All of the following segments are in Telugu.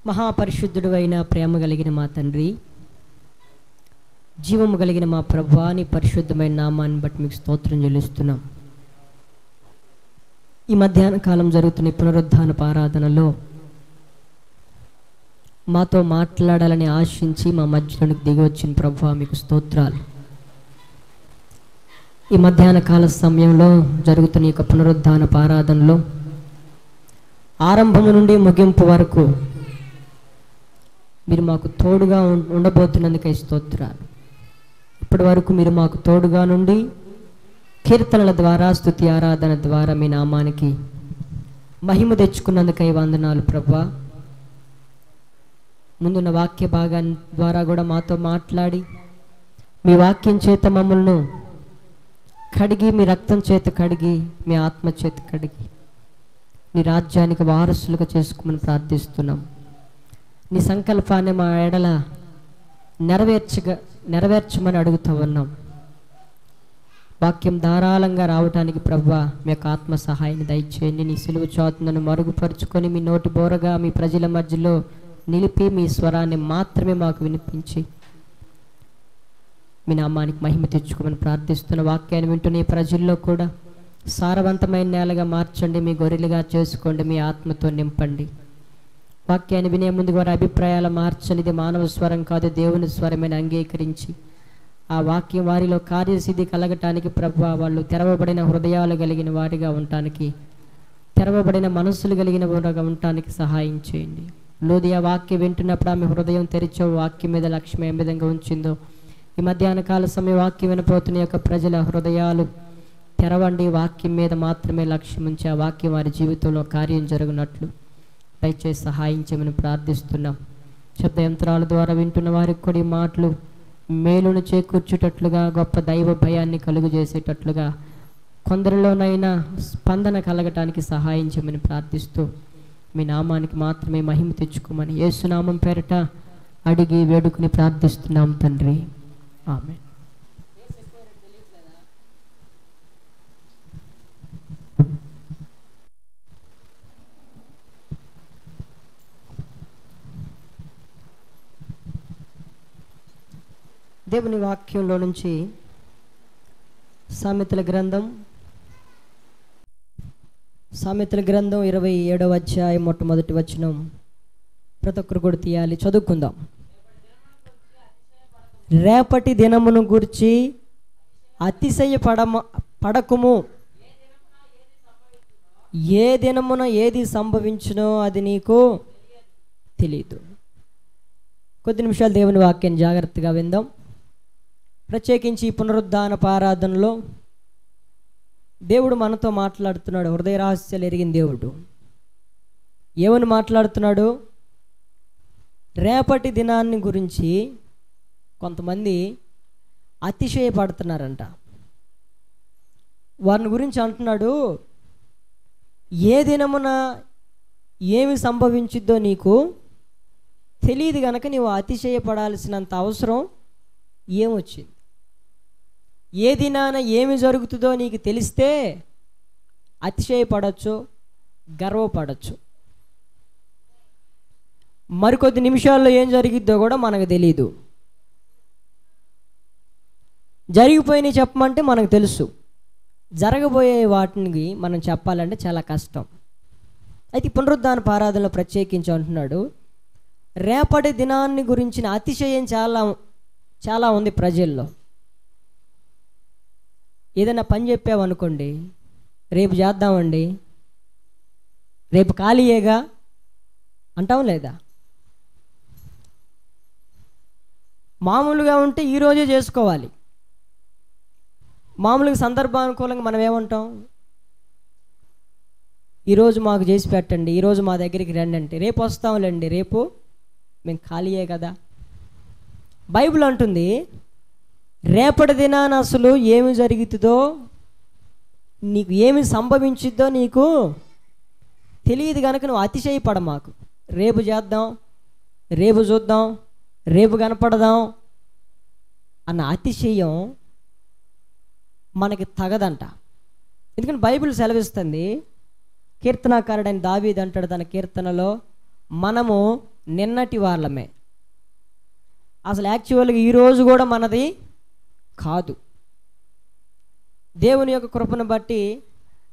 మహాపరిశుద్ధుడు అయిన ప్రేమ కలిగిన మా తండ్రి, జీవము కలిగిన మా ప్రభువా, నీ పరిశుద్ధమైన నామాన్ని బట్టి మీకు స్తోత్రం చెల్లిస్తున్నాం. ఈ మధ్యాహ్న కాలం జరుగుతున్న పునరుద్ధానపు ఆరాధనలో మాతో మాట్లాడాలని ఆశించి మా మధ్యలోనికి దిగి వచ్చిన ప్రభువా, మీకు స్తోత్రాలు. ఈ మధ్యాహ్న కాల సమయంలో జరుగుతున్న ఈ పునరుద్ధానపు ఆరాధనలో ఆరంభము నుండి ముగింపు వరకు మీరు మాకు తోడుగా ఉండబోతున్నందుకై స్తోత్రాలు. ఇప్పటి వరకు మీరు మాకు తోడుగా నుండి కీర్తనల ద్వారా, స్తుతి ఆరాధన ద్వారా మీ నామానికి మహిమ తెచ్చుకున్నందుకై వందనాలు ప్రభువా. ముందున్న వాక్య భాగం ద్వారా కూడా మాతో మాట్లాడి మీ వాక్యం చేత మమ్మల్ని కడిగి, మీ రక్తం చేత కడిగి, మీ ఆత్మ చేత కడిగి నీ రాజ్యానికి వారసులుగా చేసుకోమని ప్రార్థిస్తున్నాం. నీ సంకల్పాన్ని మా ఎడల నెరవేర్చమని అడుగుతూ ఉన్నాం. వాక్యం ధారాళంగా రావటానికి ప్రభువా మీ యొక్క ఆత్మ సహాయాన్ని దయచేయండి. నీ సిలువ చాతును మరుగుపరుచుకొని మీ నోటి బోరగా మీ ప్రజల మధ్యలో నిలిపి మీ స్వరాన్ని మాత్రమే మాకు వినిపించి మీ నామానికి మహిమ తెచ్చుకోమని ప్రార్థిస్తున్న వాక్యాన్ని వింటున్న ఈ ప్రజల్లో కూడా సారవంతమైన నేలగా మార్చండి. మీ గొర్రెలుగా చేసుకోండి. మీ ఆత్మతో నింపండి. వాక్యాన్ని వినే ముందు వారి అభిప్రాయాలు మార్చండి. ఇది మానవ స్వరం కాదు, దేవుని స్వరమైన అంగీకరించి ఆ వాక్యం వారిలో కార్యసిద్ధి కలగటానికి ప్రభువా, వాళ్ళు తెరవబడిన హృదయాలు కలిగిన వారిగా ఉండటానికి, తెరవబడిన మనస్సులు కలిగిన వారిగా ఉండటానికి సహాయం చేయండి. లోదియా వాక్యం వింటున్నప్పుడు ఆమె హృదయం తెరిచో వాక్యం మీద లక్ష్యం ఏ విధంగా ఉంచిందో ఈ మధ్యాహ్న కాల సమయం వాక్యం వినపోతున్న యొక్క ప్రజల హృదయాలు తెరవండి. వాక్యం మీద మాత్రమే లక్ష్యం ఉంచి ఆ వాక్యం వారి జీవితంలో కార్యం జరుగునట్లు దయచేసి సహాయం చేయమని ప్రార్థిస్తున్నాం. శబ్ద యంత్రాల ద్వారా వింటున్న వారికి కూడా ఈ మాటలు మేలును చేకూర్చేటట్లుగా, గొప్ప దైవ భయాన్ని కలుగు చేసేటట్లుగా, కొందరిలోనైనా స్పందన కలగటానికి సహాయం చేయమని ప్రార్థిస్తూ మీ నామానికి మాత్రమే మహిమ తెచ్చుకోమని యేసు నామం పేరట అడిగి వేడుకుని ప్రార్థిస్తున్నాం తండ్రి, ఆమేన్. దేవుని వాక్యంలో నుంచి సామెతల గ్రంథం 27వ అధ్యాయం మొట్టమొదటి వచనం ప్రతి ఒక్కరు కూడా తీయాలి, చదువుకుందాం. రేపటి దినమును గురించి పడకుము, ఏ దినమున ఏది సంభవించునో అది నీకు తెలియదు. కొద్ది నిమిషాలు దేవుని వాక్యాన్ని జాగ్రత్తగా విందాం. ప్రత్యేకించి పునరుద్ధానపు ఆరాధనలో దేవుడు మనతో మాట్లాడుతున్నాడు. హృదయ రహస్యాలు ఎరిగిన దేవుడు ఏమని మాట్లాడుతున్నాడు? రేపటి దినాన్ని గురించి కొంతమంది అతిశయపడుతున్నారంట. వారిని గురించి అంటున్నాడు, ఏ దినమున ఏమి సంభవించిద్దో నీకు తెలియదు గనక నీవు అతిశయపడాల్సినంత అవసరం ఏమొచ్చింది? ఏ దినాన ఏమి జరుగుతుందో నీకు తెలిస్తే అతిశయపడచ్చు, గర్వపడచ్చు. మరికొద్ది నిమిషాల్లో ఏం జరిగిద్దో కూడా మనకు తెలీదు. జరిగిపోయినవి చెప్పమంటే మనకు తెలుసు, జరగబోయే వాటిని మనం చెప్పాలంటే చాలా కష్టం. అయితే పునరుద్ధానపు ఆరాధనలో ప్రత్యేకించి అంటున్నాడు, రేపటి దినాన్ని గురించిన అతిశయం చాలా ఉంది ప్రజల్లో. ఏదైనా పని చెప్పావనుకోండి, రేపు చేద్దామండి, రేపు ఖాళీయేగా అంటాం లేదా? మామూలుగా ఉంటే ఈరోజే చేసుకోవాలి. మామూలుగా సందర్భానుకూలంగా మనం ఏమంటాం? ఈరోజు మాకు చేసి పెట్టండి, ఈరోజు మా దగ్గరికి రండి అంటే రేపు వస్తాంలేండి, రేపు మేము ఖాళీయే కదా. బైబిల్ అంటుంది, రేపటి దినాన అసలు ఏమి జరుగుతుందో, నీకు ఏమి సంభవించిద్దో నీకు తెలియదు కనుక నువ్వు అతిశయపడ మాకు. రేపు చేద్దాం, రేపు చూద్దాం, రేపు కనపడదాం అన్న అతిశయం మనకి తగదంట. ఎందుకంటే బైబిల్ సెలవిస్తుంది, కీర్తనాకారుడైన దావీదు అంటాడు తన కీర్తనలో, మనము నిన్నటి వాళ్ళమే. అసలు యాక్చువల్గా ఈరోజు కూడా మనది కాదు. దేవుని యొక్క కృపను బట్టి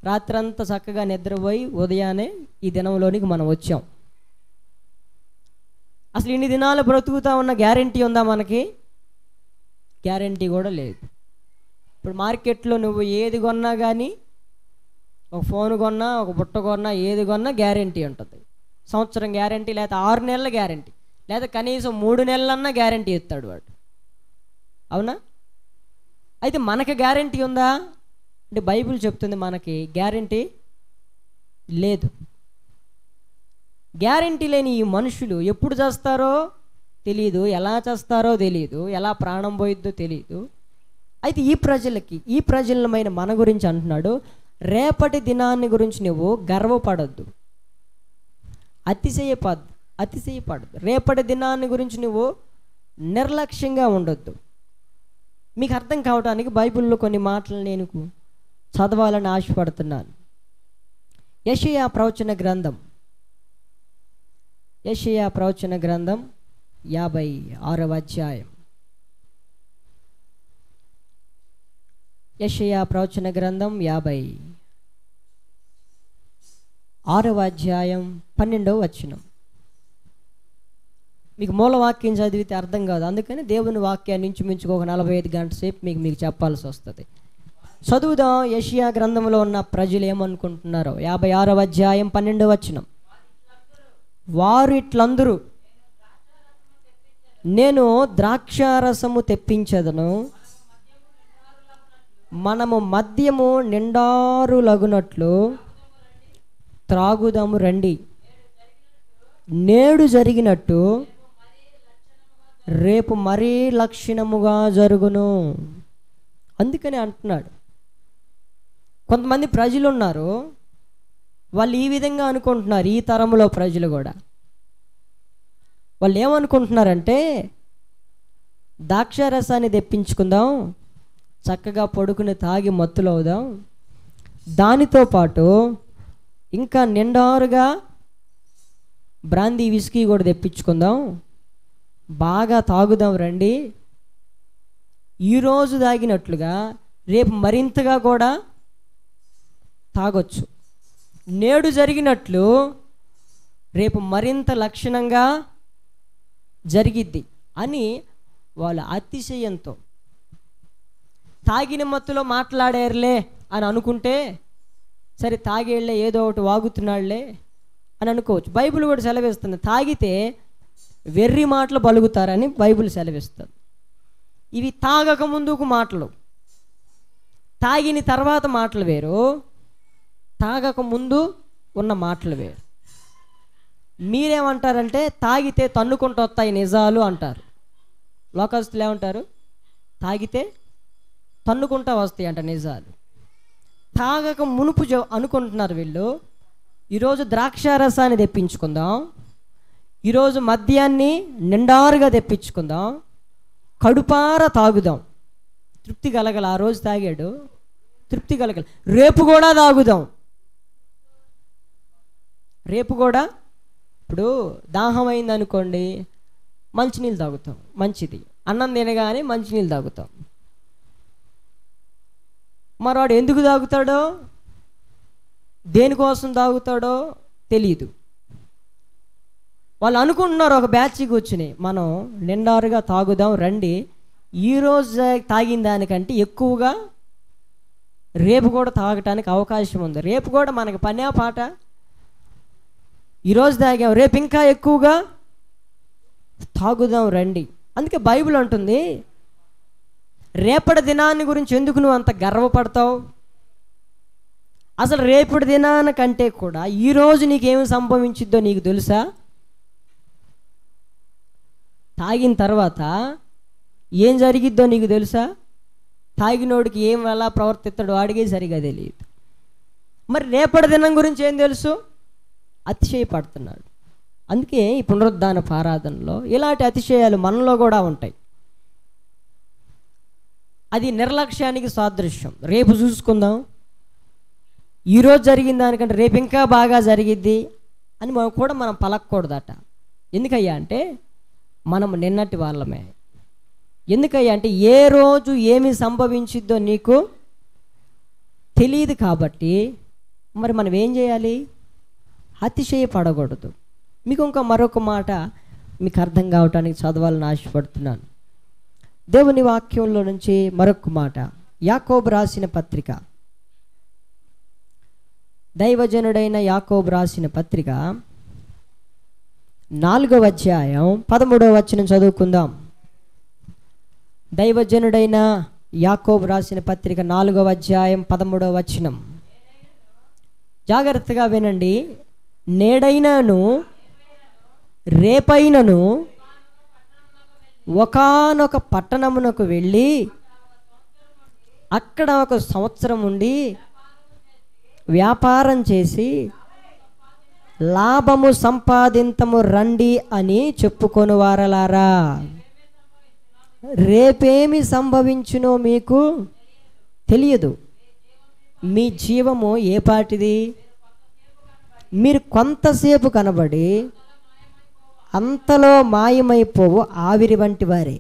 రాత్రంతా చక్కగా నిద్రపోయి ఉదయాన్నే ఈ దినంలోనికి మనం వచ్చాం. అసలు ఇన్ని దినాలు బ్రతుకుతా ఉన్న గ్యారెంటీ ఉందా మనకి? గ్యారెంటీ కూడా లేదు. ఇప్పుడు మార్కెట్లో నువ్వు ఏది కొన్నా కానీ, ఒక ఫోన్ కొన్నా, ఒక బుట్ట కొన్నా, ఏది కొన్నా గ్యారెంటీ ఉంటుంది. సంవత్సరం గ్యారెంటీ, లేదా 6 నెలల గ్యారెంటీ, లేదా కనీసం 3 నెలలన్నా గ్యారెంటీ ఇస్తాడు వాడు. అవునా? అయితే మనకి గ్యారెంటీ ఉందా అంటే బైబిల్ చెప్తుంది మనకి గ్యారెంటీ లేదు. గ్యారెంటీ లేని ఈ మనుషులు ఎప్పుడు చేస్తారో తెలియదు, ఎలా చేస్తారో తెలియదు, ఎలా ప్రాణం పోయిద్దో తెలియదు. అయితే ఈ ప్రజలమైన మన గురించి అంటున్నాడు, రేపటి దినాన్ని గురించి నువ్వు గర్వపడద్దు, అతిశయపడద్దు. రేపటి దినాన్ని గురించి నువ్వు నిర్లక్ష్యంగా ఉండొద్దు. మీకు అర్థం కావడానికి బైబిల్లో కొన్ని మాటలు నేను చదవాలని ఆశపడుతున్నాను. యెషయా ప్రవచన గ్రంథం 56వ అధ్యాయం. యెషయా ప్రవచన గ్రంథం 56వ అధ్యాయం 12వ వచనం. మీకు మూలవాక్యం చదివితే అర్థం కాదు, అందుకని దేవుని వాక్యాన్ని ఇంచుమించుకు ఒక 45 గంటల సేపు మీకు చెప్పాల్సి వస్తుంది. చదువుదాం. యెషయా గ్రంథంలో ఉన్న ప్రజలు ఏమనుకుంటున్నారో. 56వ అధ్యాయం 12వ వచనం. వారు ఇట్లందరూ, నేను ద్రాక్షారసము తెప్పించదను, మనము మద్యము నిండారులగునట్లు త్రాగుదాము రండి. నేడు జరిగినట్టు రేపు మరీ లక్షణముగా జరుగును. అందుకని అంటున్నాడు. కొంతమంది ప్రజలు ఉన్నారు, వాళ్ళు ఈ విధంగా అనుకుంటున్నారు. ఈ తరంలో ప్రజలు కూడా వాళ్ళు ఏమనుకుంటున్నారంటే, ద్రాక్షారసాన్ని తెప్పించుకుందాం, చక్కగా పడుకుని తాగి మత్తులు అవుదాం, దానితో పాటు ఇంకా నిండారుగా బ్రాందీ విస్కీ కూడా తెప్పించుకుందాం, బాగా తాగుదాం రండి. ఈరోజు తాగినట్లుగా రేపు మరింతగా కూడా తాగొచ్చు. నేడు జరిగినట్లు రేపు మరింత లక్షణంగా జరిగిద్ది అని వాళ్ళు అతిశయంతో, తాగిన మత్తులో మాట్లాడారులే అని అనుకుంటే, సరే తాగేళ్లే ఏదో ఒకటి వాగుతున్నాళ్లే అని అనుకోవచ్చు. బైబిల్ కూడా సెలవిస్తుంది, తాగితే వెర్రి మాటలు పలుకుతారని బైబిల్ సెలవిస్తుంది. ఇవి తాగక ముందుకు మాటలు, తాగిన తర్వాత మాటలు వేరు, తాగక ముందు ఉన్న మాటలు వేరు. మీరేమంటారంటే తాగితే తన్నుకుంటూ వస్తాయి నిజాలు అంటారు. లోకస్తులు ఏమంటారు? తాగితే తన్నుకుంటా వస్తాయి అంట నిజాలు. తాగక మునుపు అనుకుంటున్నారు వీళ్ళు, ఈరోజు ద్రాక్షారసాన్ని తెప్పించుకుందాం, ఈరోజు మద్యాన్ని నిండారుగా తెప్పించుకుందాం, కడుపార తాగుదాం, తృప్తి కలగల. ఆ రోజు తాగాడు, తృప్తి కలగల, రేపు కూడా తాగుదాం. రేపు కూడా, ఇప్పుడు దాహం అయింది అనుకోండి, మంచినీళ్ళు తాగుతాం, మంచిది. అన్నం తినగానే మంచినీళ్ళు తాగుతాం. మరోడు ఎందుకు తాగుతాడో, దేనికోసం తాగుతాడో తెలియదు. వాళ్ళు అనుకుంటున్నారు, ఒక బ్యాచ్ కూర్చుని మనం నిండారుగా తాగుదాం రండి, ఈరోజు తాగిన దానికంటే ఎక్కువగా రేపు కూడా తాగటానికి అవకాశం ఉంది. రేపు కూడా మనకి పనే పాట, ఈరోజు తాగాం, రేపు ఇంకా ఎక్కువగా తాగుదాం రండి. అందుకే బైబిల్ అంటుంది, రేపటి దినాన్ని గురించి ఎందుకు నువ్వు అంత గర్వపడతావు? అసలు రేపటి దినానికంటే కూడా ఈరోజు నీకేమి సంభవించిద్దో నీకు తెలుసా? తాగిన తర్వాత ఏం జరిగిద్దో నీకు తెలుసా? తాగినోడికి ఏం ఎలా ప్రవర్తిస్తాడో వాడికి సరిగా తెలియదు. మరి రేపటి దినం గురించి ఏం తెలుసు? అతిశయపడుతున్నాడు. అందుకే ఈ పునరుద్ధానపు ఆరాధనలో ఇలాంటి అతిశయాలు మనలో కూడా ఉంటాయి. అది నిర్లక్ష్యానికి సాదృశ్యం. రేపు చూసుకుందాం, ఈరోజు జరిగిన దానికంటే రేపు ఇంకా బాగా జరిగిద్ది అని మనం పలకూడదట. ఎందుకయ్యా అంటే మనం నిన్నటి వాళ్ళమే. ఎందుకయ్యా అంటే ఏ రోజు ఏమి సంభవించిద్దో నీకు తెలియదు కాబట్టి మరి మనం ఏం చేయాలి? అతిశయపడకూడదు. మీకు ఇంకా మరొక మాట మీకు అర్థం కావటానికి చదవాలని ఆశపడుతున్నాను. దేవుని వాక్యంలో నుంచి మరొక మాట, యాకోబు రాసిన పత్రిక, దైవజనుడైన యాకోబు రాసిన పత్రిక 4వ అధ్యాయం 13వ వచనం చదువుకుందాం. దైవజనుడైన యాకోబు రాసిన పత్రిక 4వ అధ్యాయం 13వ వచనం. జాగ్రత్తగా వినండి. నేడైనను రేపైనను ఒకానొక పట్టణమునకు వెళ్ళి అక్కడ 1 సంవత్సరం ఉండి వ్యాపారం చేసి లాభము సంపాదింతము రండి అని చెప్పుకొని వారలారా. రేపేమి సంభవించునో మీకు తెలియదు. మీ జీవము ఏ పాటిది? మీరు కొంతసేపు కనబడి అంతలో మాయమైపోవు ఆవిరి వంటి వారే.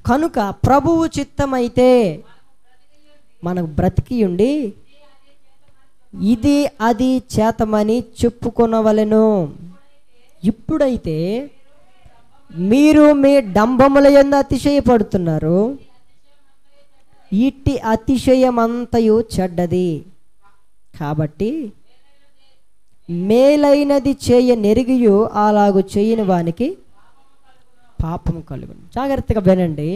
కనుక ప్రభువు చిత్తమైతే మనకు బ్రతికి ఉండి ఇది అది చేతమని చెప్పుకొనవలెను. ఇప్పుడైతే మీరు మీ డంబముల యందు అతిశయపడుతున్నారు. ఇట్టి అతిశయమంతయు చెడ్డది. కాబట్టి మేలైనది చేయ నెరిగియు అలాగు చేయని వానికి పాపము కలుగును. జాగ్రత్తగా వినండి.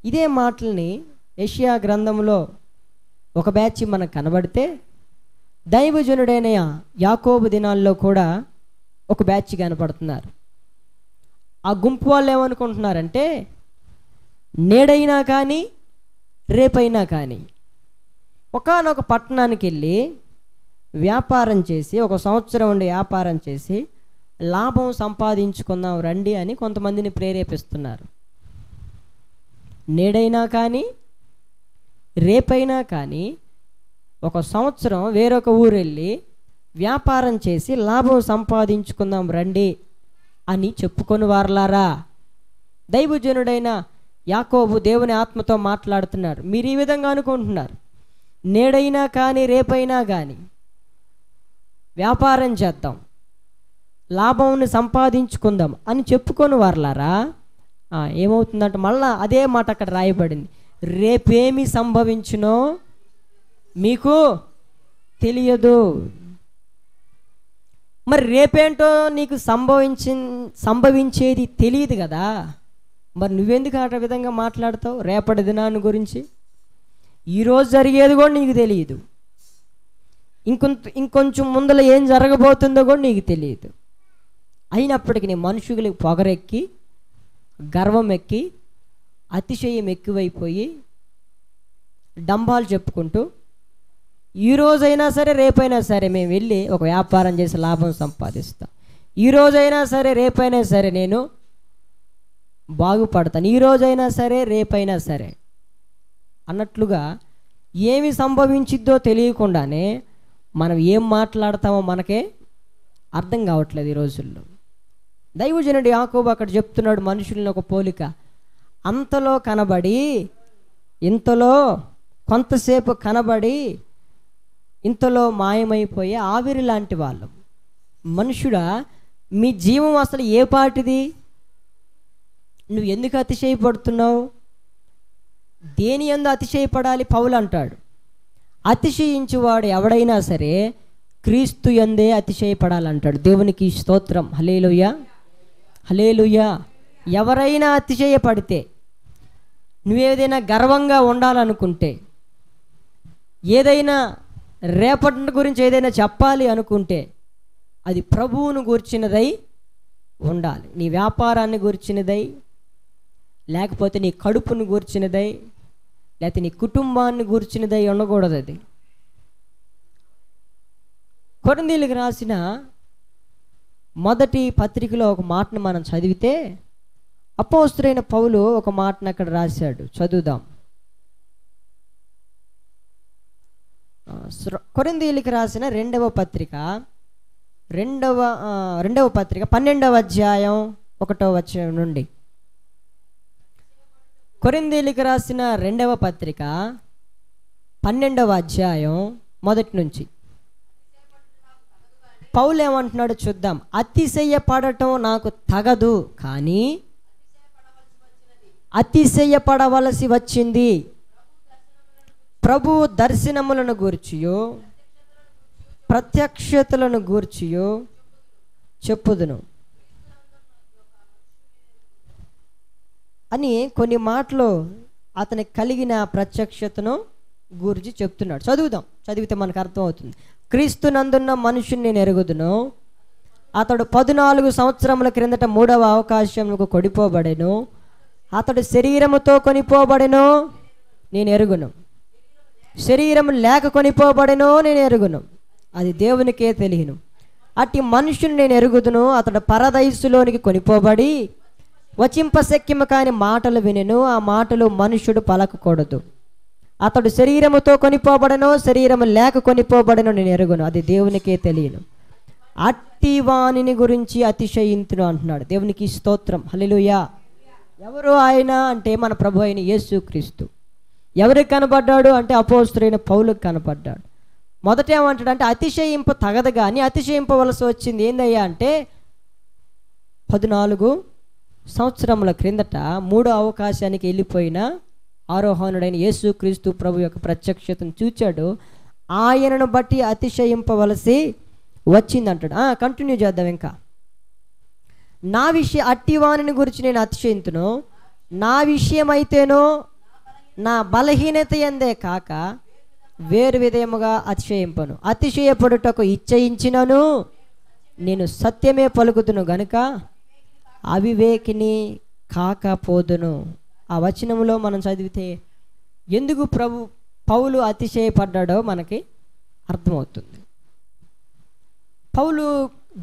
ఇదే మాటల్ని యెషయా గ్రంథంలో ఒక బ్యాచ్ మనకు కనబడితే, దైవజనుడైన యాకోబు దినాల్లో కూడా ఒక బ్యాచ్ కనపడుతున్నారు. ఆ గుంపు వాళ్ళు ఏమనుకుంటున్నారంటే నేడైనా కానీ రేపైనా కానీ ఒకానొక పట్టణానికి వెళ్ళి వ్యాపారం చేసి 1 సంవత్సరం ఉండి వ్యాపారం చేసి లాభం సంపాదించుకుందాం రండి అని కొంతమందిని ప్రేరేపిస్తున్నారు. నేడైనా కానీ రేపైనా కానీ 1 సంవత్సరం వేరొక ఊరు వెళ్ళి వ్యాపారం చేసి లాభం సంపాదించుకుందాం రండి అని చెప్పుకొని వారలారా. దైవజనుడైన యాకోబు దేవుని ఆత్మతో మాట్లాడుతున్నారు. మీరు ఈ విధంగా అనుకుంటున్నారు, నేడైనా కానీ రేపైనా కానీ వ్యాపారం చేద్దాం, లాభంని సంపాదించుకుందాం అని చెప్పుకొని వారలారా. ఏమవుతుందంటే మళ్ళా అదే మాట అక్కడ రాయబడింది, రేపేమి సంభవించునో మీకు తెలియదు. మరి రేపేంటో నీకు సంభవించేది తెలియదు కదా, మరి నువ్వెందుకు ఆ విధంగా మాట్లాడతావు? రేపటి దినాన్ని గురించి ఈరోజు జరిగేది కూడా నీకు తెలియదు, ఇంకొంచెం ముందర ఏం జరగబోతుందో కూడా నీకు తెలియదు. అయినప్పటికీ నీ మనుషులకు పొగరెక్కి గర్వం ఎక్కి అతిశయం ఎక్కువైపోయి డంబాలు చెప్పుకుంటూ ఈరోజైనా సరే రేపైనా సరే మేము వెళ్ళి ఒక వ్యాపారం చేసి లాభం సంపాదిస్తాం, ఈరోజైనా సరే రేపైనా సరే నేను బాగుపడతాను, ఈరోజైనా సరే రేపైనా సరే అన్నట్లుగా ఏమి సంభవించిద్దో తెలియకుండానే మనం ఏం మాట్లాడతామో మనకే అర్థం కావట్లేదు ఈ రోజుల్లో. దైవజనుడు యాకోబు అక్కడ చెప్తున్నాడు మనుషులను ఒక పోలిక, అంతలో కనబడి ఇంతలో కొంతసేపు కనబడి ఇంతలో మాయమైపోయే ఆవిరి లాంటి వాళ్ళం. మనుషుడా, మీ జీవం అసలు ఏ పాటిది? నువ్వు ఎందుకు అతిశయపడుతున్నావు? దేని యందు అతిశయపడాలి? పౌలు అంటాడు, అతిశయించువాడు ఎవడైనా సరే క్రీస్తు యందే అతిశయపడాలంటాడు. దేవునికి స్తోత్రం. హల్లెలూయా, హల్లెలూయా. ఎవరైనా అతిశయపడితే, నువ్వేదైనా గర్వంగా ఉండాలనుకుంటే, ఏదైనా రేపటి గురించి ఏదైనా చెప్పాలి అనుకుంటే అది ప్రభువును గూర్చినదై ఉండాలి. నీ వ్యాపారాన్ని గూర్చినదై, లేకపోతే నీ కడుపును గూర్చినదై, లేకపోతే నీ కుటుంబాన్ని గూర్చినదై ఉండకూడదు. అది కొరింథీయులకు రాసిన మొదటి పత్రికలో ఒక మాటను మనం చదివితే, అపోస్తలుడైన పౌలు ఒక మాటను అక్కడ రాశాడు. చదువుదాం. కొరింథీయులకు రాసిన 2వ పత్రిక రెండవ పత్రిక 12వ అధ్యాయం 1వ వచనం నుండి. కొరింథీయులకు రాసిన 2వ పత్రిక 12వ అధ్యాయం 1 నుంచి. పౌలు ఏమంటున్నాడు చూద్దాం. అతిశయపడటం నాకు తగదు, కానీ అతిశయపడవలసి వచ్చింది. ప్రభు దర్శనములను గూర్చియో ప్రత్యక్షతలను గూర్చియో చెప్పుదును అని కొన్ని మాటలు అతనికి కలిగిన ప్రత్యక్షతను గురించి చెప్తున్నాడు. చదివితే మనకు అర్థమవుతుంది. క్రీస్తునందున్న మనుషుని నేను ఎరుగుదును, అతడు 14 సంవత్సరముల క్రిందట 3వ అవకాశములకు కొనిపోబడెను, అతడు శరీరముతో కొనిపోబడెను నేను ఎరుగును, శరీరము లేక కొనిపోబడెను నేను ఎరుగును, అది దేవునికే తెలియను. అట్టి మనుషుని నేను ఎరుగుదును, అతడు పరదైసులోనికి కొనిపోబడి వచింపశక్యము కాని మాటలు వినెను, ఆ మాటలు మనుష్యుడు పలకకూడదు. అతడు శరీరముతో కొనిపోబడెను, శరీరము లేక కొనిపోబడెను నేను ఎరుగును, అది దేవునికే తెలియను. అట్టి వానిని గురించి అతిశయింతును అంటున్నాడు. దేవునికి స్తోత్రం, హల్లెలూయా. ఎవరు ఆయన అంటే మన ప్రభు అయిన యేసుక్రీస్తు. ఎవరికి కనపడ్డాడు అంటే అపోస్తలుడైన పౌలుకు కనపడ్డాడు. మొదట ఏమంటాడు అంటే అతిశయింప తగదు కానీ అతిశయింపవలసి వచ్చింది. ఏందయ్యా అంటే 14 సంవత్సరముల క్రిందట 3వ అవకాశానికి వెళ్ళిపోయిన ఆరోహణుడైన యేసుక్రీస్తు ప్రభు యొక్క ప్రత్యక్షతను చూచాడు. ఆయనను బట్టి అతిశయింపవలసి వచ్చింది అంటాడు. కంటిన్యూ చేద్దాం. ఇంకా నా అట్టివాణిని గురించి నేను అతిశయింతును, నా విషయం అయితేనో నా బలహీనత ఎందే కాక వేరు విధముగా అతిశయింపను. అతిశయపడుటకు ఇచ్చయించినను నేను సత్యమే పలుకుతును గనుక అవివేకిని కాకపోదును. ఆ వచనంలో మనం చదివితే ఎందుకు పౌలు అతిశయపడ్డాడో మనకి అర్థమవుతుంది. పౌలు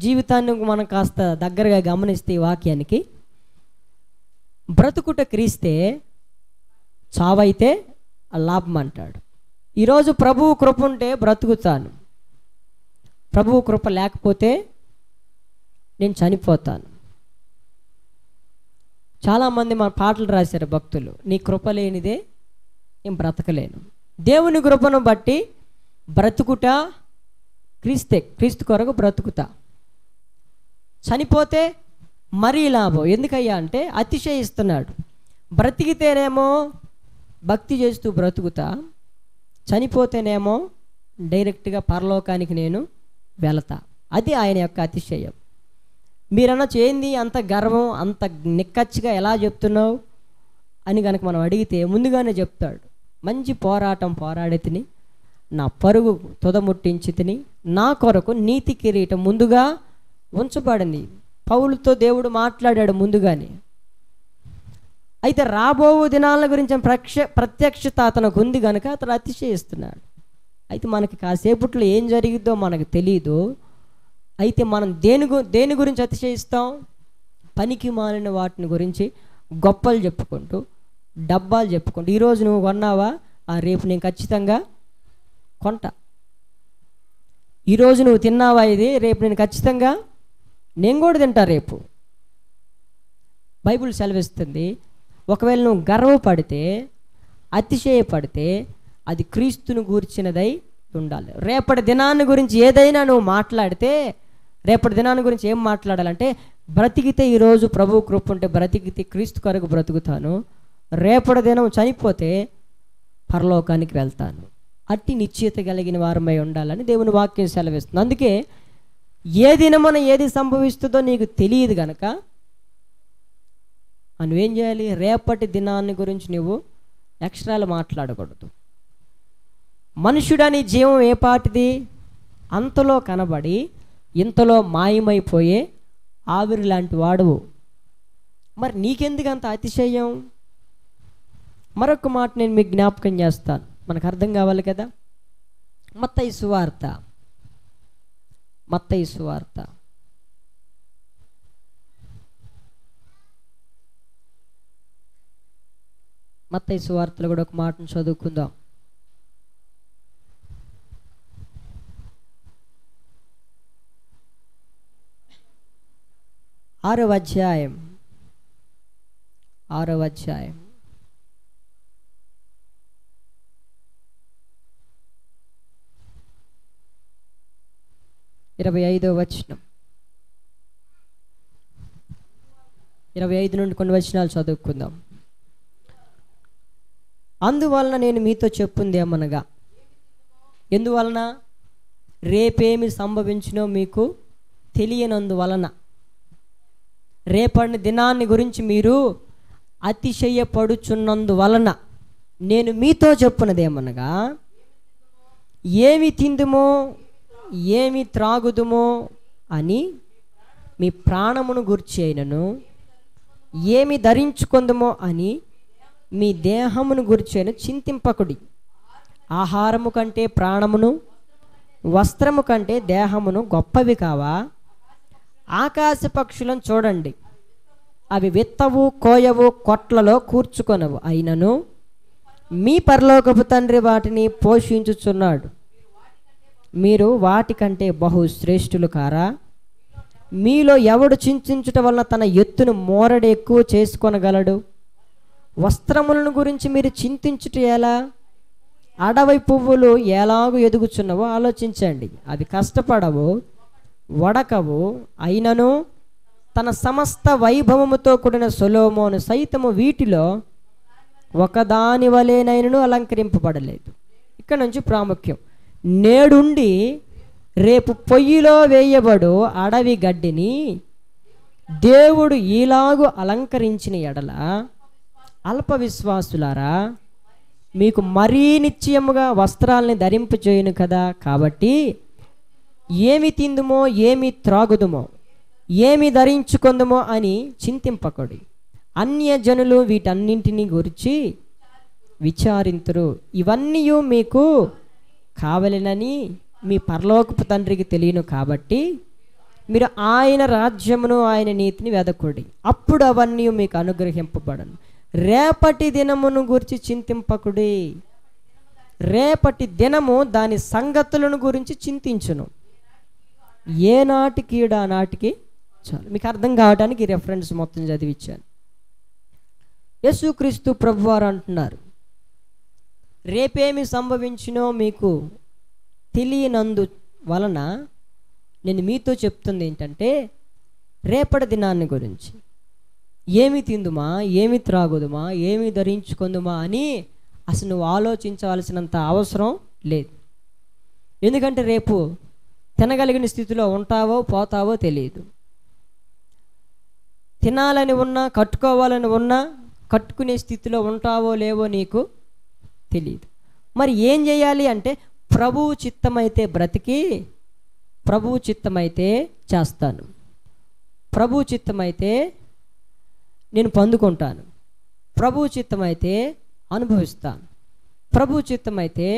జీవితాన్ని మనం కాస్త దగ్గరగా గమనిస్తే ఈ వాక్యానికి, బ్రతుకుట క్రీస్తే చావైతే లాభం అంటాడు. ఈరోజు ప్రభువు కృప ఉంటే బ్రతుకుతాను, ప్రభువు కృప లేకపోతే నేను చనిపోతాను. చాలామంది మన పాటలు రాశారు భక్తులు, నీ కృప లేనిదే నేను బ్రతకలేను. దేవుని కృపను బట్టి బ్రతుకుట క్రీస్తే, క్రీస్తు కొరకు బ్రతుకుతా. చనిపోతే మరీ లాభం. ఎందుకయ్యా అంటే అతిశయిస్తున్నాడు. బ్రతికితేనేమో భక్తి చేస్తూ బ్రతుకుతా, చనిపోతేనేమో డైరెక్ట్గా పరలోకానికి నేను వెళతా. అది ఆయన యొక్క అతిశయం. మీరన్నా ఏంది అంత గర్వం, అంత నిక్కచ్చిగా ఎలా చెప్తున్నావు అని కనుక మనం అడిగితే ముందుగానే చెప్తాడు. మంచి పోరాటం పోరాడి తిని, నా పరుగు తుదముట్టించి తిని, నా కొరకు నీతి కిరీటం ముందుగా ఉంచబడింది. పౌలుతో దేవుడు మాట్లాడాడు ముందుగానే. అయితే రాబో దినాల గురించి ప్రత్యక్షత అతనికి ఉంది కనుక అతడు అతిశయిస్తున్నాడు. అయితే మనకి కాసేపట్లో ఏం జరిగిద్దో మనకు తెలీదు. అయితే మనం దేని గురించి అతిశయిస్తాం? పనికి మాలిన వాటిని గురించి గొప్పలు చెప్పుకుంటూ, డబ్బాలు చెప్పుకుంటూ, ఈరోజు నువ్వు కొన్నావా, రేపు నేను ఖచ్చితంగా కొంటా. ఈరోజు నువ్వు తిన్నావా, ఇది రేపు నేను కూడా తింటా రేపు. బైబిల్ సెలవిస్తుంది, ఒకవేళ నువ్వు గర్వపడితే, అతిశయపడితే అది క్రీస్తును గూర్చినదై ఉండాలి. రేపటి దినాన్ని గురించి ఏదైనా నువ్వు మాట్లాడితే, రేపటి దినాన్ని గురించి ఏం మాట్లాడాలంటే, బ్రతికితే ఈరోజు ప్రభు కృప ఉంటే బ్రతికితే క్రీస్తు కొరకు బ్రతుకుతాను, రేపటి దినం చనిపోతే పరలోకానికి వెళ్తాను. అట్టి నిశ్చయిత కలిగిన వారమై ఉండాలని దేవుని వాక్యం సెలవిస్తుంది. అందుకే ఏ దినమున ఏది సంభవిస్తుందో నీకు తెలియదు కనుక నువ్వేం చేయాలి? రేపటి దినాన్ని గురించి నువ్వు ఎక్స్ట్రాలు మాట్లాడకూడదు. మనుషుడని జీవం ఏ పాటిది? అంతలో కనబడి ఇంతలో మాయమైపోయే ఆవిరి లాంటి వాడువు. మరి నీకెందుకు అంత అతిశయం? మరొక మాట నేను మీకు జ్ఞాపకం చేస్తాను, మనకు అర్థం కావాలి కదా. మత్తయి సువార్త మత్తయి సువార్తలో కూడా ఒక మాటను చదువుకుందాం. 6వ అధ్యాయం 25వ వచనం, 25 నుండి కొన్ని వచనాలు చదువుకుందాం. అందువలన నేను మీతో చెప్పుంది ఏమనగా, ఎందువలన? రేపేమి సంభవించినో మీకు తెలియనందువలన, రేపటి దినాన్ని గురించి మీరు అతిశయపడుచున్నందువలన నేను మీతో చెప్పున్నదేమనగా, ఏమి తిందుమో ఏమి త్రాగుదుమో అని మీ ప్రాణమును గూర్చి అయినను, ఏమి ధరించుకుందుమో అని మీ దేహమును గూర్చి అయిన చింతింపకుడి. ఆహారము కంటే ప్రాణమును, వస్త్రము కంటే దేహమును గొప్పవి కావా? ఆకాశ పక్షులను చూడండి, అవి విత్తవు, కోయవు, కొట్లలో కూర్చుకొనవు, అయినను మీ పరలోకపు తండ్రి వాటిని పోషించుచున్నాడు. మీరు వాటికంటే బహు శ్రేష్ఠులు కారా? మీలో ఎవడు చింతించుట వలన తన ఎత్తును మోరడు ఎక్కువ చేసుకొనగలడు? వస్త్రములను గురించి మీరు చింతించుట ఎలా? అడవి పువ్వులు ఎలాగూ ఎదుగుచున్నవో ఆలోచించండి. అవి కష్టపడవు, వడకవు, అయినను తన సమస్త వైభవముతో కూడిన సొలొమోను సైతము వీటిలో ఒకదాని వలెనైనను అలంకరింపబడలేదు. ఇక్కడ నుంచి ప్రాముఖ్యం. నేడుండి రేపు పొయ్యిలో వేయబడు అడవి గడ్డిని దేవుడు ఈలాగు అలంకరించిన ఎడల, అల్ప విశ్వాసులారా, మీకు మరీ నిశ్చయముగా వస్త్రాలని ధరింపచేయును కదా. కాబట్టి ఏమి తిందుమో ఏమి త్రాగుదుమో ఏమి ధరించుకుందుమో అని చింతింపకుడి. అన్యజనులు వీటన్నింటినీ గురించి విచారింతురు. ఇవన్నీ మీకు కావలెనని మీ పరలోకపు తండ్రికి తెలియను. కాబట్టి మీరు ఆయన రాజ్యమును ఆయన నీతిని వెదకుడి, అప్పుడు అవన్నీ మీకు అనుగ్రహింపబడను. రేపటి దినమును గురించి చింతింపకుడి. రేపటి దినము దాని సంగతులను గురించి చింతించును. ఏ నాటికి ఆ నాటికి చాలు. మీకు అర్థం కావడానికి ఈ రెఫరెన్స్ మొత్తం చదివించాను. యేసుక్రీస్తు ప్రభువారు అంటున్నారు, రేపేమి సంభవించినో మీకు తెలియనందు వలన నేను మీతో చెప్తుంది ఏంటంటే, రేపటి దినాన్ని గురించి. ఏమి తిందుమా, ఏమి త్రాగుదుమా, ఏమి ధరించుకుందుమా అని అసలు నువ్వు ఆలోచించవలసినంత అవసరం లేదు. ఎందుకంటే రేపు తినగలిగిన స్థితిలో ఉంటావో పోతావో తెలియదు. తినాలని ఉన్నా, కట్టుకోవాలని ఉన్నా, కట్టుకునే స్థితిలో ఉంటావో లేవో నీకు తెలియదు. మరి ఏం చేయాలి అంటే, ప్రభువు చిత్తమైతే బ్రతికి, ప్రభువు చిత్తమైతే చేస్తాను, ప్రభువు చిత్తమైతే నేను పొందుకుంటాను, ప్రభువు చిత్తమైతే అనుభవిస్తాను, ప్రభువు చిత్తమైతే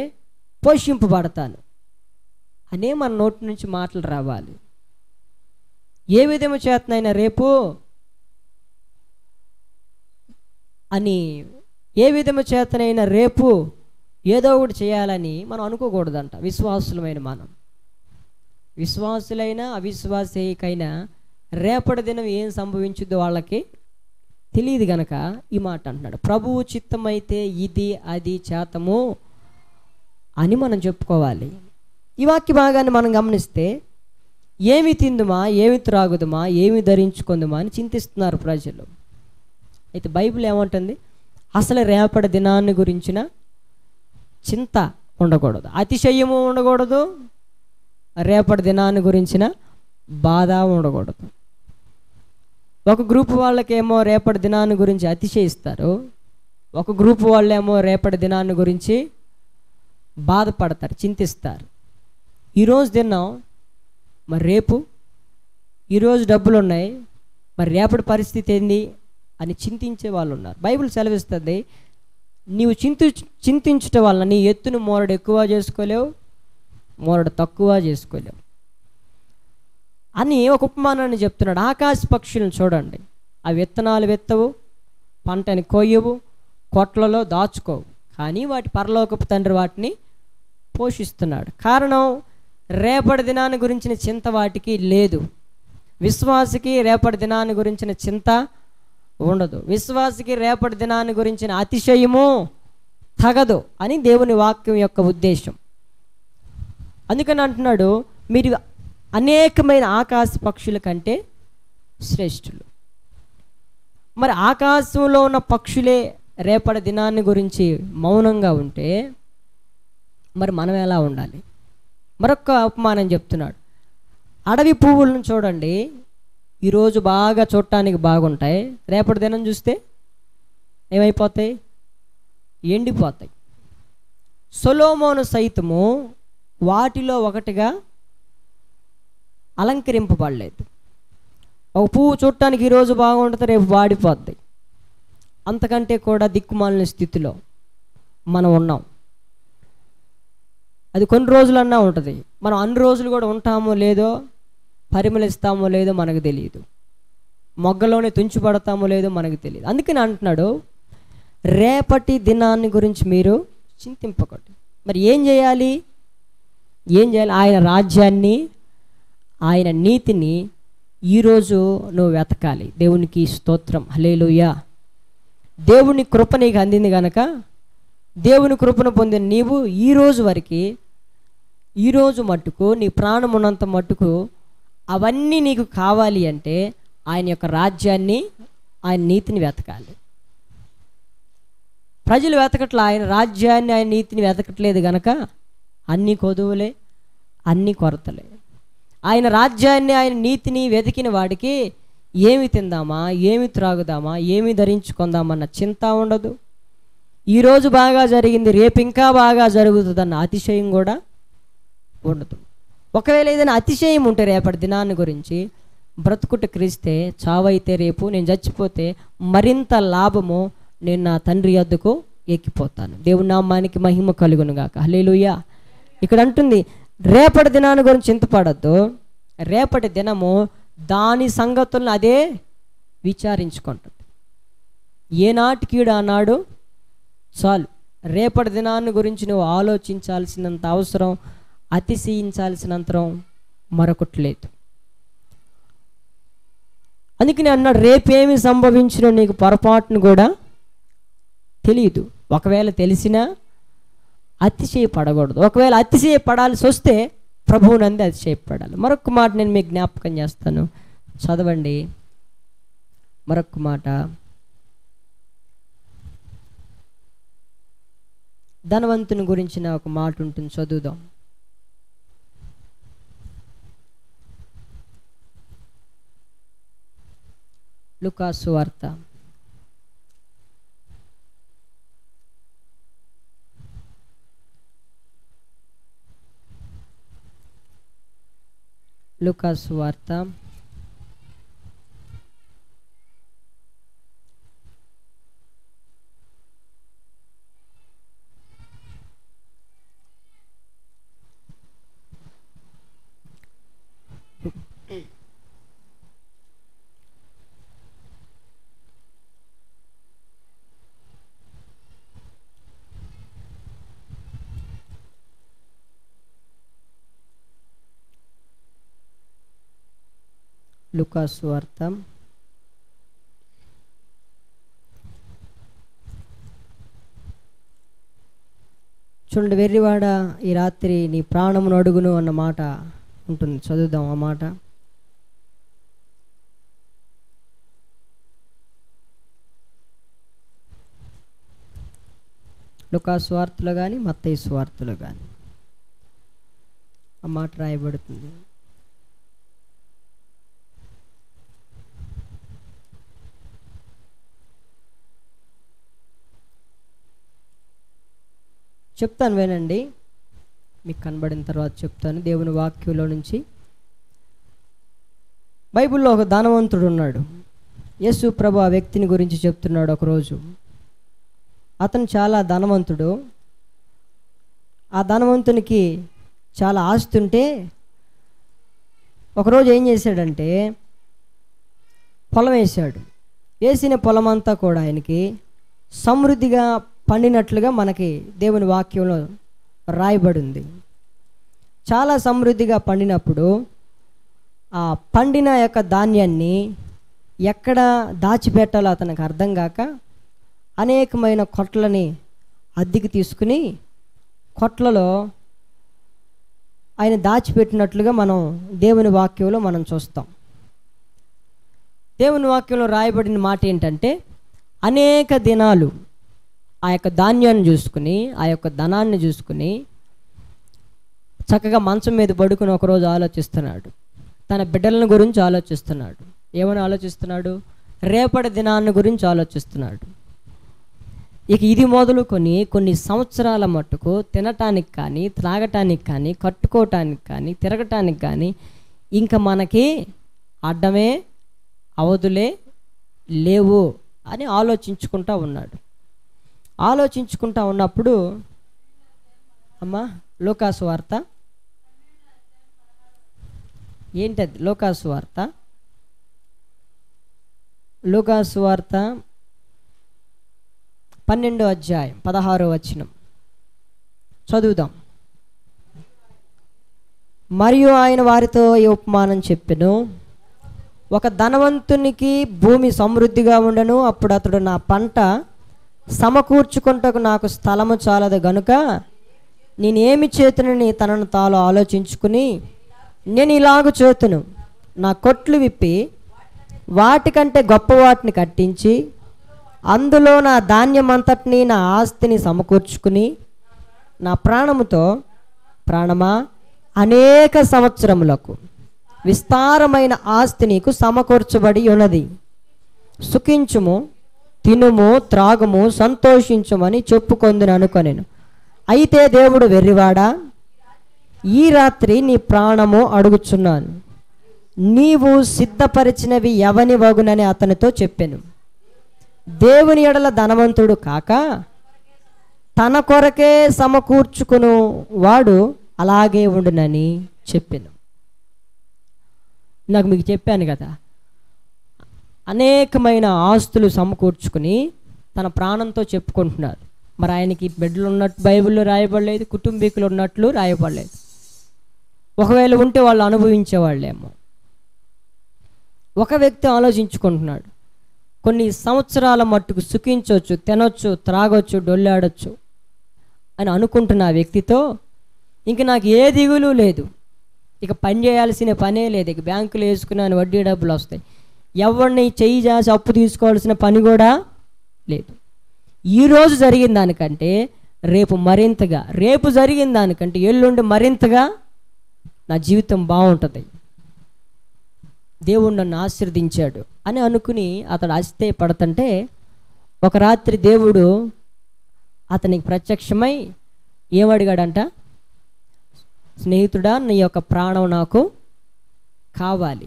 పోషింపబడతాను అనే మన నోటి నుంచి మాటలు రావాలి. ఏ విధము చేతనైనా రేపు అని, ఏ విధము చేతనైనా రేపు ఏదో ఒకటి చేయాలని మనం అనుకోకూడదంట. విశ్వాసులమైన మనం, విశ్వాసులైనా అవిశ్వాసికైనా రేపటి దినం ఏం సంభవించుద్దో వాళ్ళకి తెలియదు గనక ఈ మాట అంటున్నాడు. ప్రభువు చిత్తమైతే ఇది అది చేతము అని మనం చెప్పుకోవాలి. ఈ వాక్య భాగాన్ని మనం గమనిస్తే, ఏమి తిందుమా, ఏమి త్రాగుదుమా, ఏమి ధరించుకుందుమా అని చింతిస్తున్నారు ప్రజలు. అయితే బైబిల్ ఏమంటుంది? అసలు రేపటి దినాన్ని గురించిన చింత ఉండకూడదు, అతిశయము ఉండకూడదు, రేపటి దినాన్ని గురించిన బాధ ఉండకూడదు. ఒక గ్రూప్ వాళ్ళకేమో రేపటి దినాన్ని గురించి అతిశయిస్తారు, ఒక గ్రూప్ వాళ్ళేమో రేపటి దినాన్ని గురించి బాధపడతారు, చింతిస్తారు. ఈరోజు తిన్నాం, మరి రేపు, ఈరోజు డబ్బులు ఉన్నాయి, మరి రేపటి పరిస్థితి ఏంది అని చింతించే వాళ్ళు ఉన్నారు. బైబిల్ సెలవిస్తుంది, నీవు చింతించటం వల్ల నీ ఎత్తును మోరడు ఎక్కువ చేసుకోలేవు, మోరడు తక్కువ చేసుకోలేవు అని ఒక ఉపమానాన్ని చెప్తున్నాడు. ఆకాశ పక్షులను చూడండి, అవి విత్తనాలు విత్తవు, పంటని కొయ్యవు, కొట్లలో దాచుకోవు, కానీ వాటి పరలోకపు తండ్రి వాటిని పోషిస్తున్నాడు. కారణం, రేపటి దినాన్ని గురించిన చింత వాటికి లేదు. విశ్వాసికి రేపటి దినాన్ని గురించిన చింత ఉండదు. విశ్వాసికి రేపటి దినాన్ని గురించిన అతిశయము తగదు అని దేవుని వాక్యం యొక్క ఉద్దేశం. అందుకని అంటున్నాడు, మీరు అనేకమైన ఆకాశ పక్షుల కంటే శ్రేష్ఠులు. మరి ఆకాశంలో ఉన్న పక్షులే రేపటి దినాన్ని గురించి మౌనంగా ఉంటే మరి మనం ఎలా ఉండాలి? మరొక ఉపమానం చెప్తున్నాడు. అడవి పువ్వులను చూడండి, ఈరోజు బాగా చూడటానికి బాగుంటాయి, రేపటి దినం చూస్తే ఏమైపోతాయి? ఎండిపోతాయి. సొలొమోను సైతము వాటిలో ఒకటిగా అలంకరింపబడలేదు. ఒక పువ్వు చూడటానికి ఈరోజు బాగుంటుంది, రేపు వాడిపోద్ది. అంతకంటే కూడా దిక్కుమాలిన స్థితిలో మనం ఉన్నాం. అది కొన్ని రోజులన్నా ఉంటుంది, మనం అన్ని రోజులు కూడా ఉంటామో లేదో, పరిమళిస్తామో లేదో మనకు తెలియదు, మొగ్గలోనే తుంచిపడతామో లేదో మనకు తెలియదు. అందుకని అంటున్నాడు, రేపటి దినాన్ని గురించి మీరు చింతింపకండి. మరి ఏం చేయాలి? ఆయన రాజ్యాన్ని, ఆయన నీతిని ఈరోజు నువ్వు వెతకాలి. దేవునికి స్తోత్రం, హల్లెలూయా. దేవుని కృప నీకు అందింది కనుక, దేవుని కృపను పొందిన నీవు ఈరోజు మట్టుకు, నీ ప్రాణం ఉన్నంత మట్టుకు అవన్నీ నీకు కావాలి అంటే ఆయన యొక్క రాజ్యాన్ని, ఆయన నీతిని వెతకాలి. ప్రజలు వెతకట్లా, ఆయన రాజ్యాన్ని, ఆయన నీతిని వెతకట్లేదు కనుక అన్ని కొదువులే, అన్ని కొరతలే. ఆయన రాజ్యాన్ని, ఆయన నీతిని వెతికిన వాడికి ఏమి తిందామా, ఏమి త్రాగుదామా, ఏమి ధరించుకుందామన్న చింత ఉండదు. ఈరోజు బాగా జరిగింది, రేపు ఇంకా బాగా జరుగుతుందన్న అతిశయం కూడా ఉండదు. ఒకవేళ ఏదైనా అతిశయం ఉంటే రేపటి దినాన్ని గురించి, బ్రతుకుట క్రీస్తే, చావైతే రేపు, నేను చచ్చిపోతే మరింత లాభము, నేను నా తండ్రి యొద్దకు ఎక్కిపోతాను. దేవుని నామానికి మహిమ కలుగును గాక, హల్లెలూయా. ఇక్కడ అంటుంది, రేపటి దినాన్ని గురించి చింతపడద్దు, రేపటి దినము దాని సంగతులను అదే విచారించుకుంటుంది. ఏనాటికి ఆనాడు చాలు. రేపటి దినాన్ని గురించి నువ్వు ఆలోచించాల్సినంత అవసరం, అతిశయించాల్సినంత మరొకటి లేదు. అందుకని అన్నాడు, రేపేమి సంభవించినో నీకు పొరపాటును కూడా తెలియదు. ఒకవేళ తెలిసినా అతిశయపడకూడదు. ఒకవేళ అతిశయపడాల్సి వస్తే ప్రభువునందు అతిశయపడాలి. మరొక మాట నేను మీకు జ్ఞాపకం చేస్తాను, చదవండి. మరొక మాట, ధనవంతుని గురించిన ఒక మాట ఉంటుంది, చదువుదాం. లూకాసు వార్త 8 చూడండి, వెర్రివాడ ఈ రాత్రి నీ ప్రాణమును అడుగును అన్న మాట ఉంటుంది. చదువుదాం ఆ మాట. లూకాసు వార్తలో కానీ మత్తయి సువార్తలో కానీ ఆ మాట రాయబడుతుంది. చెప్తాను, వినండి. మీకు కనబడిన తర్వాత చెప్తాను. దేవుని వాక్యంలో నుంచి, బైబిల్లో ఒక ధనవంతుడు ఉన్నాడు. యేసు ప్రభు ఆ వ్యక్తిని గురించి చెప్తున్నాడు. ఒకరోజు అతను చాలా ధనవంతుడు. ఆ ధనవంతునికి చాలా ఆస్తి ఉంటే ఒకరోజు ఏం చేశాడంటే పొలం వేశాడు. వేసిన పొలం అంతా కూడా ఆయనకి సమృద్ధిగా పండినట్లుగా మనకి దేవుని వాక్యంలో రాయబడింది. చాలా సమృద్ధిగా పండినప్పుడు ఆ పండిన యొక్క ధాన్యాన్ని ఎక్కడ దాచిపెట్టాలో అతనికి అర్థం కాక అనేకమైన కొట్లని అద్దెకి తీసుకుని కొట్లలో ఆయన దాచిపెట్టినట్లుగా మనం దేవుని వాక్యంలో మనం చూస్తాం. దేవుని వాక్యంలో రాయబడిన మాట ఏంటంటే, అనేక దినాలు ఆ యొక్క ధాన్యాన్ని చూసుకుని, ఆ యొక్క ధనాన్ని చూసుకుని చక్కగా మంచం మీద పడుకుని ఒకరోజు ఆలోచిస్తున్నాడు. తన బిడ్డలను గురించి ఆలోచిస్తున్నాడు. ఏమని ఆలోచిస్తున్నాడు? రేపటి దినాన్ని గురించి ఆలోచిస్తున్నాడు. ఇక ఇది మొదలుకొని కొన్ని సంవత్సరాల మట్టుకు తినటానికి కానీ, త్రాగటానికి కానీ, కట్టుకోవటానికి కానీ, తిరగటానికి కానీ ఇంకా మనకి అడ్డమే అవధులే లేవు అని ఆలోచించుకుంటా ఉన్నాడు. ఆలోచించుకుంటా ఉన్నప్పుడు అమ్మా లూకాసు వార్త ఏంటది? లూకాసు వార్త 12వ అధ్యాయం 16వ వచనం చదువుదాం. మరియు ఆయన వారితో ఈ ఉపమానం చెప్పెను. ఒక ధనవంతునికి భూమి సమృద్ధిగా ఉండను. అప్పుడు అతడు, నా పంట సమకూర్చుకుంటకు నాకు స్థలము చాలదు గనుక నేనేమి చేతునని తనను తాను ఆలోచించుకుని, నేను ఇలాగ చేతును, నా కొట్లు విప్పి వాటికంటే గొప్ప వాటిని కట్టించి అందులో నా ధాన్యమంతటిని, నా ఆస్తిని సమకూర్చుకుని, నా ప్రాణముతో, ప్రాణమా, అనేక సంవత్సరములకు విస్తారమైన ఆస్తి నీకు సమకూర్చబడి ఉన్నది. సుఖించుము, తినుము, త్రాగుము, సంతోషించుమని చెప్పుకొందును అనుకొనెను. అయితే దేవుడు, వెర్రివాడా, ఈ రాత్రి నీ ప్రాణము అడుగుచున్నాను, నీవు సిద్ధపరిచినవి ఎవని వగునని అతనితో చెప్పెను. దేవుని ఎడల ధనవంతుడు కాక తన కొరకే సమకూర్చుకును వాడు అలాగే ఉండునని చెప్పెను. నాకు మీకు చెప్పాను కదా, అనేకమైన ఆస్తులు సమకూర్చుకుని తన ప్రాణంతో చెప్పుకుంటున్నారు. మరి ఆయనకి బిడ్డలు ఉన్నట్టు బైబిల్లో రాయబడలేదు, కుటుంబీకులు ఉన్నట్లు రాయబడలేదు. ఒకవేళ ఉంటే వాళ్ళు అనుభవించేవాళ్ళేమో. ఒక వ్యక్తి ఆలోచించుకుంటున్నాడు, కొన్ని సంవత్సరాల మట్టుకు సుఖించవచ్చు, తినొచ్చు, త్రాగొచ్చు, డొల్లాడొచ్చు అని అనుకుంటున్న ఆ వ్యక్తితో ఇంక నాకు ఏ దిగులు లేదు, ఇక పని చేయాల్సిన పనే లేదు, ఇక బ్యాంకులో వేసుకున్నాను వడ్డీ డబ్బులు వస్తాయి, ఎవరిని చెయ్యి చేసి అప్పు తీసుకోవాల్సిన పని కూడా లేదు. ఈరోజు జరిగిన దానికంటే రేపు మరింతగా, రేపు జరిగిన దానికంటే ఎల్లుండి మరింతగా నా జీవితం బాగుంటుంది, దేవుడు నన్ను ఆశీర్వదించాడు అని అనుకుని అతడు ఆశతే పడుతుంటే ఒక రాత్రి దేవుడు అతనికి ప్రత్యక్షమై ఏమడిగాడంట? స్నేహితుడా, నీ యొక్క ప్రాణం నాకు కావాలి.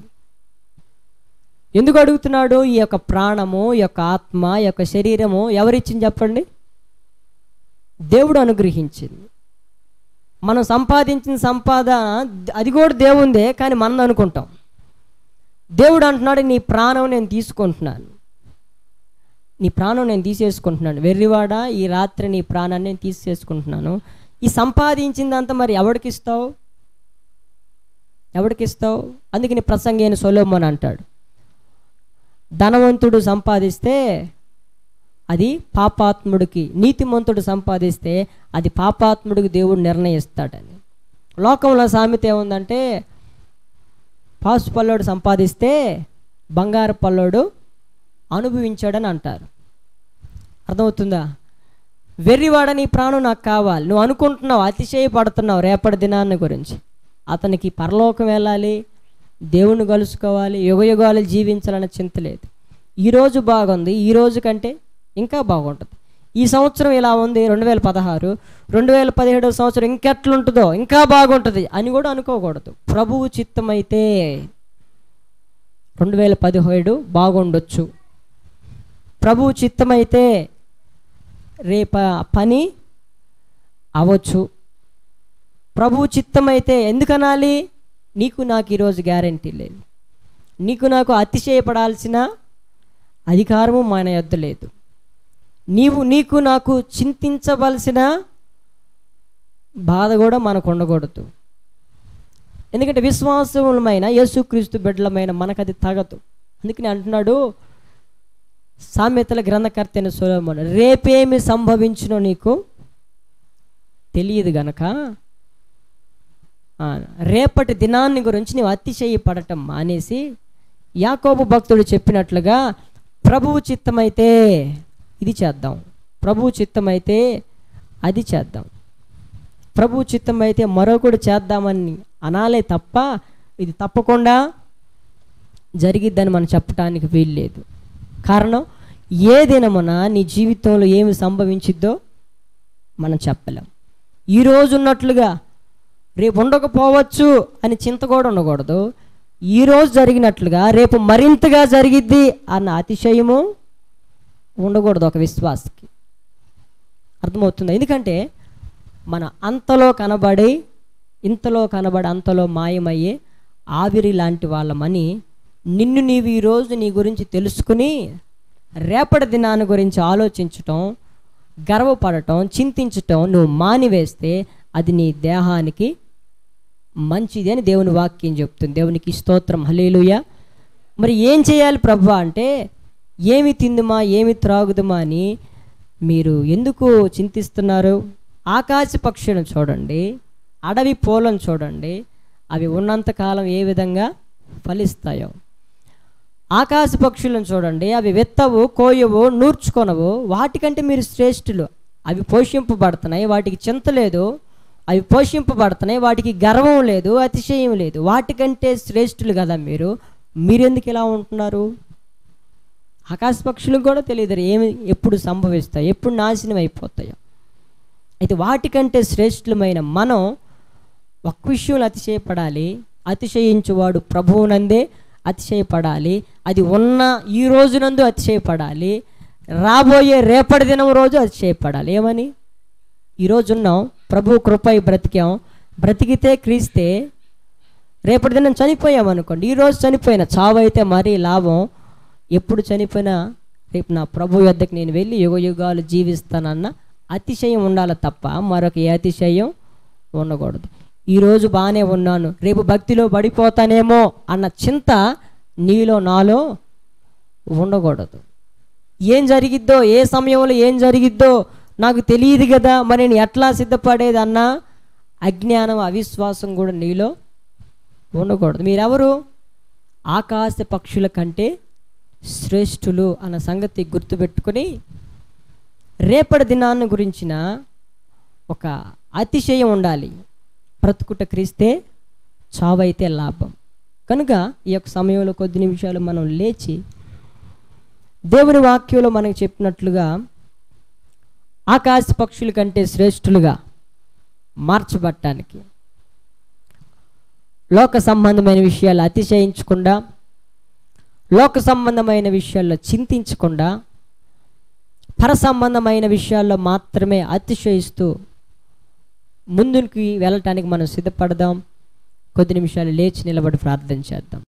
ఎందుకు అడుగుతున్నాడు? ఈ యొక్క ప్రాణము, ఈ యొక్క ఆత్మ, ఈ యొక్క శరీరము ఎవరిచ్చింది చెప్పండి? దేవుడు అనుగ్రహించింది. మనం సంపాదించిన సంపాదన అది కూడా దేవుందే, కానీ మనం అనుకుంటాం. దేవుడు అంటున్నాడు, నీ ప్రాణం నేను తీసుకుంటున్నాను, నీ ప్రాణం నేను తీసేసుకుంటున్నాను, వెర్రివాడా, ఈ రాత్రి నీ ప్రాణాన్ని నేను తీసేసుకుంటున్నాను. ఈ సంపాదించిందంతా మరి ఎవడికిస్తావు? ఎవడికిస్తావు? అందుకని ప్రసంగైన సొలొమోను అంటాడు, ధనవంతుడు సంపాదిస్తే అది పాపాత్ముడికి, నీతిమంతుడు సంపాదిస్తే అది పాపాత్ముడికి దేవుడు నిర్ణయిస్తాడని. లోకంలో సామెత ఏముందంటే, పాసు పల్లోడు సంపాదిస్తే బంగారు పల్లోడు అనుభవించాడని అంటారు. అర్థమవుతుందా? వెర్రివాడ, నీ ప్రాణం నాకు కావాలి. నువ్వు అనుకుంటున్నావు, అతిశయపడుతున్నావు రేపటి దినాన్ని గురించి. అతనికి పరలోకం వెళ్ళాలి, దేవుణ్ణి కలుసుకోవాలి, యుగయుగాలు జీవించాలనే చింత లేదు. ఈరోజు బాగుంది, ఈ రోజు కంటే ఇంకా బాగుంటుంది. ఈ సంవత్సరం ఇలా ఉంది 2016, 2017 సంవత్సరం ఇంకెట్లుంటుందో ఇంకా బాగుంటుంది అని కూడా అనుకోకూడదు. ప్రభువు చిత్తమైతే 2017 బాగుండొచ్చు, ప్రభువు చిత్తమైతే రేప పని అవ్వచ్చు. ప్రభువు చిత్తమైతే ఎందుకనాలి? నీకు నాకు ఈరోజు గ్యారంటీ లేదు, నీకు నాకు అతిశయపడాల్సిన అధికారము మన యొద్ద లేదు, నీకు నాకు చింతించవలసిన బాధ కూడా మనకు ఉండకూడదు. ఎందుకంటే విశ్వాసములమైన యేసుక్రీస్తు బిడ్డలమైన మనకు అది తగదు. అందుకని అంటున్నాడు సామెతల గ్రంథకర్త అయిన సొలొమోను, రేపేమి సంభవించునో నీకు తెలియదు గనక రేపటి దినాన్ని గురించి నీవు అతిశయపడటం మానేసి యాకోబు భక్తుడు చెప్పినట్లుగా ప్రభువు చిత్తమైతే ఇది చేద్దాం, ప్రభువు చిత్తమైతే అది చేద్దాం, ప్రభువు చిత్తమైతే మరొకటి చేద్దామని అనాలే తప్ప ఇది తప్పకుండా జరిగిద్దని మనం చెప్పడానికి వీల్లేదు. కారణం, ఏ దినమున నీ జీవితంలో ఏమి సంభవించిద్దో మనం చెప్పలేం. ఈరోజు ఉన్నట్లుగా రేపు ఉండకపోవచ్చు అని చింత కూడా ఉండకూడదు. ఈరోజు జరిగినట్లుగా రేపు మరింతగా జరిగిద్ది అన్న అతిశయము ఉండకూడదు ఒక విశ్వాసకి. అర్థమవుతుంది? ఎందుకంటే మన అంతలో కనబడి ఇంతలో కనబడి అంతలో మాయమయ్యే ఆవిరి లాంటి వాళ్ళమని నిన్ను నీవు ఈరోజు నీ గురించి తెలుసుకుని రేపటి దినాన్ని గురించి ఆలోచించటం, గర్వపడటం, చింతించటం నువ్వు మానివేస్తే అది నీ దేహానికి మంచిది అని దేవుని వాక్యం చెప్తుంది. దేవునికి స్తోత్రం, హల్లెలూయా. మరి ఏం చేయాలి ప్రభువా అంటే, ఏమి తిందుమా ఏమి త్రాగుదుమా అని మీరు ఎందుకు చింతిస్తున్నారు? ఆకాశ పక్షులను చూడండి, అడవి పూలను చూడండి, అవి ఉన్నంతకాలం ఏ విధంగా ఫలిస్తాయో. ఆకాశ పక్షులను చూడండి, అవి విత్తవు, కోయవు, నూర్చుకొనవు, వాటికంటే మీరు శ్రేష్ఠులు. అవి పోషింపబడుతున్నాయి, వాటికి చింత లేదు. అవి పోషింపబడుతున్నాయి, వాటికి గర్వం లేదు, అతిశయం లేదు. వాటికంటే శ్రేష్ఠులు కదా మీరు. మీరెందుకు ఇలా ఉంటున్నారు? ఆకాశ పక్షులకు కూడా తెలియదు ఏమి ఎప్పుడు సంభవిస్తాయి, ఎప్పుడు నాశనం అయిపోతాయో. అయితే వాటికంటే శ్రేష్ఠులమైన మనం ఒక్క విషయంలో అతిశయపడాలి. అతిశయించువాడు ప్రభువునందే అతిశయపడాలి. అది ఉన్న ఈ రోజునందు అతిశయపడాలి, రాబోయే రేపటి దినం రోజు అతిశయపడాలి. ఏమని? ఈరోజు ఉన్నాం, ప్రభు కృపై బ్రతికాం, బ్రతికితే క్రీస్తే. రేపటి దినం చనిపోయామనుకోండి, ఈరోజు చనిపోయిన చావు అయితే మరీ లాభం. ఎప్పుడు చనిపోయినా రేపు నా ప్రభు యొద్దకు నేను వెళ్ళి యుగ యుగాలు జీవిస్తానన్న అతిశయం ఉండాలి తప్ప మరొక ఏ అతిశయం ఉండకూడదు. ఈరోజు బాగానే ఉన్నాను, రేపు భక్తిలో పడిపోతానేమో అన్న చింత నీలో నాలో ఉండకూడదు. ఏం జరిగిద్దో, ఏ సమయంలో ఏం జరిగిద్దో నాకు తెలియదు కదా, మరి నేను ఎట్లా సిద్ధపడేది అన్న అజ్ఞానం, అవిశ్వాసం కూడా నీలో ఉండకూడదు. మీరెవరు? ఆకాశ పక్షుల కంటే శ్రేష్ఠులు అన్న సంగతి గుర్తుపెట్టుకొని రేపటి దినాన్ని గురించిన ఒక అతిశయం ఉండాలి. బ్రతుకుట క్రీస్తే, చావైతే లాభం. కనుక ఈ యొక్క సమయంలో కొద్ది నిమిషాలు మనం లేచి దేవుని వాక్యంలో మనకు చెప్పినట్లుగా ఆకాశ పక్షుల కంటే శ్రేష్ఠులుగా మార్చబడటానికి లోక సంబంధమైన విషయాలు అతిశయించకుండా, లోక సంబంధమైన విషయాల్లో చింతించకుండా, పర సంబంధమైన విషయాల్లో మాత్రమే అతిశయిస్తూ ముందుకి వెళ్ళటానికి మనం సిద్ధపడదాం. కొద్ది నిమిషాలు లేచి నిలబడి ప్రార్థన చేద్దాం.